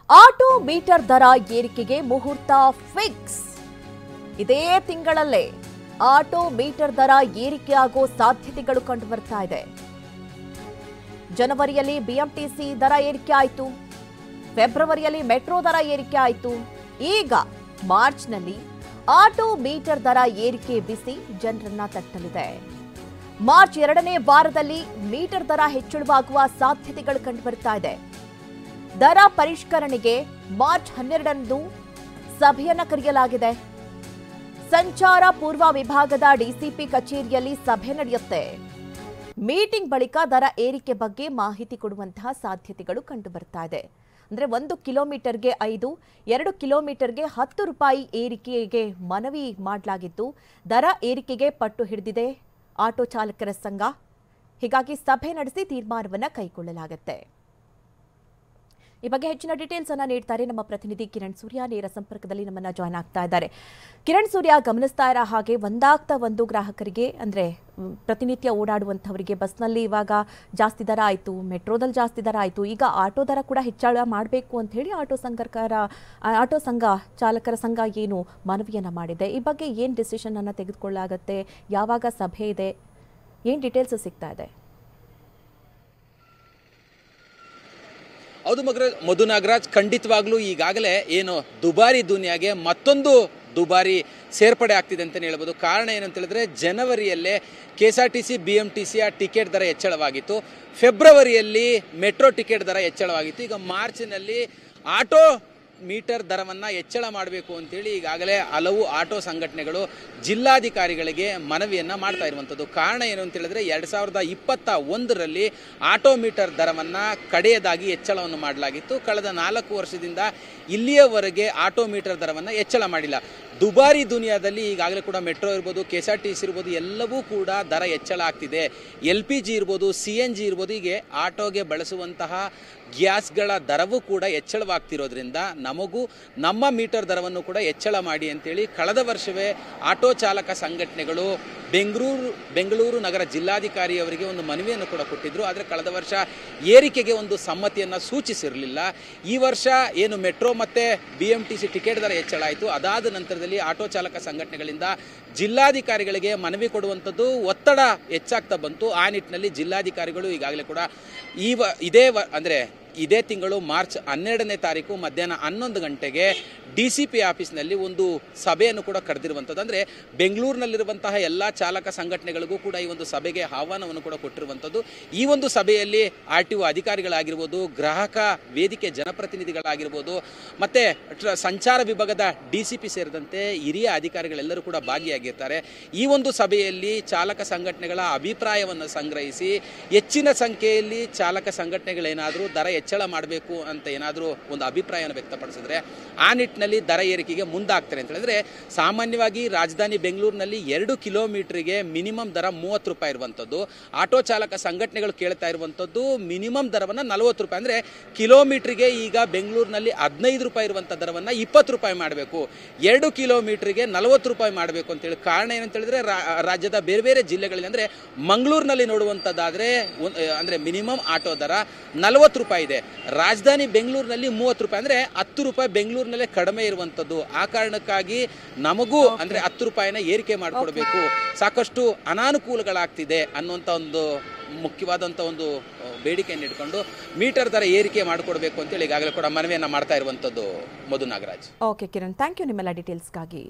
Auto metre ದರ ಏರಿಕೆಗೆ ಮುಹೂರ್ತ ಫಿಕ್ಸ್. ಇದೇ ತಿಂಗಳಲ್ಲೇ ಆಟೋ ಮೀಟರ್ ದರ ಏರಿಕೆಯಾಗೋ ಸಾಧ್ಯತೆಗಳು ಕಂಡು ಬರ್ತಾ ಇದೆ. ಜನವರಿಯಲ್ಲಿ ಬಿಎಂಟಿಸಿ ದರ ಏರಿಕೆ ಆಯಿತು, ಫೆಬ್ರವರಿಯಲ್ಲಿ ಮೆಟ್ರೋ ದರ ಏರಿಕೆ ಆಯಿತು. ಈಗ ಮಾರ್ಚ್ನಲ್ಲಿ ಆಟೋ ಮೀಟರ್ ದರ ಏರಿಕೆ ಬಿಸಿ ಜನರನ್ನ ತಟ್ಟಲಿದೆ. ಮಾರ್ಚ್ 2ನೇ ವಾರದಲ್ಲಿ ಮೀಟರ್ ದರ ಹೆಚ್ಚಳವಾಗುವ ಸಾಧ್ಯತೆಗಳು ಕಂಡು ಬರ್ತಾ ಇದೆ. ದರ ಪರಿಷ್ಕರಣೆಗೆ ಮಾರ್ಚ್ 12ರಂದು ಸಭೆಯನ್ನ ಕರೆಯಲಾಗಿದೆ. ಸಂಚಾರ ಪೂರ್ವ ವಿಭಾಗದ ಡಿಸಿಪಿ ಕಚೇರಿಯಲ್ಲಿ ಸಭೆ ನಡೆಯುತ್ತೆ. ಮೀಟಿಂಗ್ ಬಳಿಕ ದರ ಏರಿಕೆ ಬಗ್ಗೆ ಮಾಹಿತಿ ಕೊಡುವಂತಹ ಸಾಧ್ಯತೆಗಳು ಕಂಡು ಬರ್ತಾ ಇದೆ. ಅಂದ್ರೆ 1 ಕಿಲೋಮೀಟರ್ಗೆ 5, 2 ಕಿಲೋಮೀಟರ್ಗೆ 10 ರೂಪಾಯಿ ಏರಿಕೆಗೆ ಮನವಿ ಮಾಡಲಾಗಿದ್ದು, ದರ ಏರಿಕೆಗೆ ಪಟ್ಟು ಹಿಡಿದಿದೆ ಆಟೋ ಚಾಲಕರ ಸಂಘ. ಹೀಗಾಗಿ ಸಭೆ ನಡೆಸಿ ತೀರ್ಮಾನವನ್ನ ಕೈಗೊಳ್ಳಲಾಗುತ್ತೆ. ಈ ಬಗ್ಗೆ ಹೆಚ್ಚಿನ ಡೀಟೇಲ್ಸ್ ಅನ್ನ ನೀಡ್ತಾರೆ ನಮ್ಮ ಪ್ರತಿನಿಧಿ ಕಿರಣ್ ಸೂರ್ಯ. ನೇರ ಸಂಪರ್ಕದಲ್ಲಿ ನಮ್ಮನ್ನ ಜಾಯ್ನ್ ಆಗ್ತಾ ಇದ್ದಾರೆ. ಕಿರಣ್ ಸೂರ್ಯ, ಗಮನಿಸ್ತಾ ಇರೋ ಹಾಗೆ ಒಂದಾಗ್ತಾ ಒಂದು ಗ್ರಾಹಕರಿಗೆ ಅಂದ್ರೆ ಪ್ರತಿನಿತ್ಯ ಓಡಾಡುವಂಥವರಿಗೆ ಬಸ್ನಲ್ಲಿ ಇವಾಗ ಜಾಸ್ತಿ ದರ ಆಯಿತು, ಮೆಟ್ರೋದಲ್ಲಿ ಜಾಸ್ತಿ ದರ ಆಯಿತು, ಈಗ ಆಟೋ ದರ ಕೂಡ ಹೆಚ್ಚಳ ಮಾಡಬೇಕು ಅಂತ ಹೇಳಿ ಆಟೋ ಸಂಘ ಚಾಲಕರ ಸಂಘ ಏನು ಮನವಿಯನ್ನ ಮಾಡಿದೆ. ಈ ಬಗ್ಗೆ ಏನು ಡಿಸಿಷನ್ ಅನ್ನ ತೆಗೆದುಕೊಳ್ಳಲಾಗುತ್ತೆ, ಯಾವಾಗ ಸಭೆ ಇದೆ, ಏನು ಡೀಟೇಲ್ಸ್ ಸಿಗ್ತಾ ಇದೆ? ಹೌದು ಮಧು ನಾಗರಾಜ್, ಖಂಡಿತವಾಗ್ಲೂ ಈಗಾಗಲೇ ಏನು ದುಬಾರಿ ದುನಿಯಾಗೆ ಮತ್ತೊಂದು ದುಬಾರಿ ಸೇರ್ಪಡೆ ಆಗ್ತಿದೆ ಅಂತಲೇ ಹೇಳ್ಬೋದು. ಕಾರಣ ಏನಂತ ಹೇಳಿದ್ರೆ, ಜನವರಿಯಲ್ಲೇ KSRTC BMTCಯ ಟಿಕೆಟ್ ದರ ಹೆಚ್ಚಳವಾಗಿತ್ತು, ಫೆಬ್ರವರಿಯಲ್ಲಿ ಮೆಟ್ರೋ ಟಿಕೆಟ್ ದರ ಹೆಚ್ಚಳವಾಗಿತ್ತು. ಈಗ ಮಾರ್ಚ್ನಲ್ಲಿ ಆಟೋ ಮೀಟರ್ ದರವನ್ನು ಹೆಚ್ಚಳ ಮಾಡಬೇಕು ಅಂತೇಳಿ ಈಗಾಗಲೇ ಹಲವು ಆಟೋ ಸಂಘಟನೆಗಳು ಜಿಲ್ಲಾಧಿಕಾರಿಗಳಿಗೆ ಮನವಿಯನ್ನು ಮಾಡ್ತಾ ಇರುವಂಥದ್ದು. ಕಾರಣ ಏನು ಅಂತ ಹೇಳಿದ್ರೆ, 2021ರಲ್ಲಿ ಆಟೋ ಮೀಟರ್ ದರವನ್ನು ಕಡೆಯದಾಗಿ ಹೆಚ್ಚಳವನ್ನು ಮಾಡಲಾಗಿತ್ತು. ಕಳೆದ 4 ವರ್ಷದಿಂದ ಇಲ್ಲಿಯವರೆಗೆ ಆಟೋ ಮೀಟರ್ ದರವನ್ನು ಹೆಚ್ಚಳ ಮಾಡಿಲ್ಲ. ದುಬಾರಿ ದುನಿಯಾದಲ್ಲಿ ಈಗಾಗಲೇ ಕೂಡ ಮೆಟ್ರೋ ಇರ್ಬೋದು, KSRTC ಇರ್ಬೋದು, ಎಲ್ಲವೂ ಕೂಡ ದರ ಹೆಚ್ಚಳ ಆಗ್ತಿದೆ. LPG ಇರ್ಬೋದು, CNG ಇರ್ಬೋದು, ಹೀಗೆ ಆಟೋಗೆ ಬಳಸುವಂತಹ ಗ್ಯಾಸ್ಗಳ ದರವೂ ಕೂಡ ಹೆಚ್ಚಳವಾಗ್ತಿರೋದ್ರಿಂದ ನಮಗೂ ನಮ್ಮ ಮೀಟರ್ ದರವನ್ನು ಕೂಡ ಹೆಚ್ಚಳ ಮಾಡಿ ಅಂತೇಳಿ ಕಳೆದ ವರ್ಷವೇ ಆಟೋ ಚಾಲಕ ಸಂಘಟನೆಗಳು ಬೆಂಗಳೂರು ನಗರ ಜಿಲ್ಲಾಧಿಕಾರಿ ಅವರಿಗೆ ಒಂದು ಮನವಿಯನ್ನು ಕೂಡ ಕೊಟ್ಟಿದ್ರು. ಆದರೆ ಕಳೆದ ವರ್ಷ ಏರಿಕೆಗೆ ಒಂದು ಸಮ್ಮತಿಯನ್ನು ಸೂಚಿಸಿರಲಿಲ್ಲ. ಈ ವರ್ಷ ಏನು ಮೆಟ್ರೋ ಮತ್ತು BMTC ಟಿಕೆಟ್ ದರ ಹೆಚ್ಚಳ ಆಯಿತು, ಅದಾದ ನಂತರದಲ್ಲಿ ಆಟೋ ಚಾಲಕ ಸಂಘಟನೆಗಳಿಂದ ಜಿಲ್ಲಾಧಿಕಾರಿಗಳಿಗೆ ಮನವಿ ಕೊಡುವಂಥದ್ದು ಒತ್ತಡ ಹೆಚ್ಚಾಗ್ತಾ ಬಂತು. ಆ ನಿಟ್ಟಿನಲ್ಲಿ ಜಿಲ್ಲಾಧಿಕಾರಿಗಳು ಈಗಾಗಲೇ ಕೂಡ ಇದೇ ತಿಂಗಳು ಮಾರ್ಚ್ 12ನೇ ತಾರೀಕು ಮಧ್ಯಾಹ್ನ 11 ಗಂಟೆಗೆ DCP ಆಫೀಸ್ನಲ್ಲಿ ಒಂದು ಸಭೆಯನ್ನು ಕೂಡ ಕರೆದಿರುವಂಥದ್ದು. ಅಂದರೆ ಬೆಂಗಳೂರಿನಲ್ಲಿರುವಂತಹ ಎಲ್ಲ ಚಾಲಕ ಸಂಘಟನೆಗಳಿಗೂ ಕೂಡ ಈ ಒಂದು ಸಭೆಗೆ ಆಹ್ವಾನವನ್ನು ಕೂಡ ಕೊಟ್ಟಿರುವಂಥದ್ದು. ಈ ಒಂದು ಸಭೆಯಲ್ಲಿ RTO ಅಧಿಕಾರಿಗಳಾಗಿರ್ಬೋದು, ಗ್ರಾಹಕ ವೇದಿಕೆ ಜನಪ್ರತಿನಿಧಿಗಳಾಗಿರ್ಬೋದು, ಮತ್ತು ಸಂಚಾರ ವಿಭಾಗದ DCP ಸೇರಿದಂತೆ ಹಿರಿಯ ಅಧಿಕಾರಿಗಳೆಲ್ಲರೂ ಕೂಡ ಭಾಗಿಯಾಗಿರ್ತಾರೆ. ಈ ಒಂದು ಸಭೆಯಲ್ಲಿ ಚಾಲಕ ಸಂಘಟನೆಗಳ ಅಭಿಪ್ರಾಯವನ್ನು ಸಂಗ್ರಹಿಸಿ ಹೆಚ್ಚಿನ ಸಂಖ್ಯೆಯಲ್ಲಿ ಚಾಲಕ ಸಂಘಟನೆಗಳೇನಾದರೂ ದರ ಹೆಚ್ಚಳ ಮಾಡಬೇಕು ಅಂತ ಏನಾದರೂ ಒಂದು ಅಭಿಪ್ರಾಯವನ್ನು ವ್ಯಕ್ತಪಡಿಸಿದ್ರೆ ಆ ನಿಟ್ಟಿನಲ್ಲಿ ದರ ಏರಿಕೆಗೆ ಮುಂದಾಗ್ತಾರೆ ಅಂತ ಹೇಳಿದ್ರೆ, ಸಾಮಾನ್ಯವಾಗಿ ರಾಜಧಾನಿ ಬೆಂಗಳೂರಿನಲ್ಲಿ 2 ಕಿಲೋಮೀಟರ್ಗೆ ಮಿನಿಮಮ್ ದರ 30 ರೂಪಾಯಿ ಇರುವಂಥದ್ದು. ಆಟೋ ಚಾಲಕ ಸಂಘಟನೆಗಳು ಕೇಳ್ತಾ ಇರುವಂಥದ್ದು ಮಿನಿಮಮ್ ದರವನ್ನು 40 ರೂಪಾಯಿ, ಅಂದರೆ ಕಿಲೋಮೀಟ್ರಿಗೆ ಈಗ ಬೆಂಗಳೂರಿನಲ್ಲಿ 15 ರೂಪಾಯಿ ಇರುವಂಥ ದರವನ್ನು 20 ರೂಪಾಯಿ ಮಾಡಬೇಕು, 2 ಕಿಲೋಮೀಟ್ರಿಗೆ 40 ರೂಪಾಯಿ ಮಾಡಬೇಕು ಅಂತೇಳಿ. ಕಾರಣ ಏನಂತ ಹೇಳಿದ್ರೆ, ರಾಜ್ಯದ ಬೇರೆ ಬೇರೆ ಜಿಲ್ಲೆಗಳಲ್ಲಿ ಅಂದರೆ ಮಂಗಳೂರಿನಲ್ಲಿ ನೋಡುವಂಥದ್ದಾದರೆ ಅಂದರೆ ಮಿನಿಮಮ್ ಆಟೋ ದರ 40 ರೂಪಾಯಿ ಇದೆ, ರಾಜಧಾನಿ ಬೆಂಗಳೂರಿನಲ್ಲಿ 30 ರೂಪಾಯಿ, ಅಂದರೆ 10 ರೂಪಾಯಿ ಬೆಂಗಳೂರಿನಲ್ಲೇ ಕಡಿಮೆ ಇರುವಂಥದ್ದು. ಆ ಕಾರಣಕ್ಕಾಗಿ ನಮಗೂ ಅಂದರೆ 10 ರೂಪಾಯಿನ ಏರಿಕೆ ಮಾಡಿಕೊಡ್ಬೇಕು, ಸಾಕಷ್ಟು ಅನಾನುಕೂಲಗಳಾಗ್ತಿದೆ ಅನ್ನುವಂಥ ಒಂದು ಮುಖ್ಯವಾದಂಥ ಒಂದು ಬೇಡಿಕೆಯನ್ನು ಇಟ್ಕೊಂಡು ಮೀಟರ್ ದರ ಏರಿಕೆ ಮಾಡಿಕೊಡ್ಬೇಕು ಅಂತೇಳಿ ಈಗಾಗಲೇ ಕೂಡ ಮನವಿಯನ್ನು ಮಾಡ್ತಾ ಇರುವಂಥದ್ದು. Madhu Nagaraj. Okay Kiran, thank you ನಿಮ್ಮೆಲ್ಲ ಡೀಟೇಲ್ಸ್ಗಾಗಿ.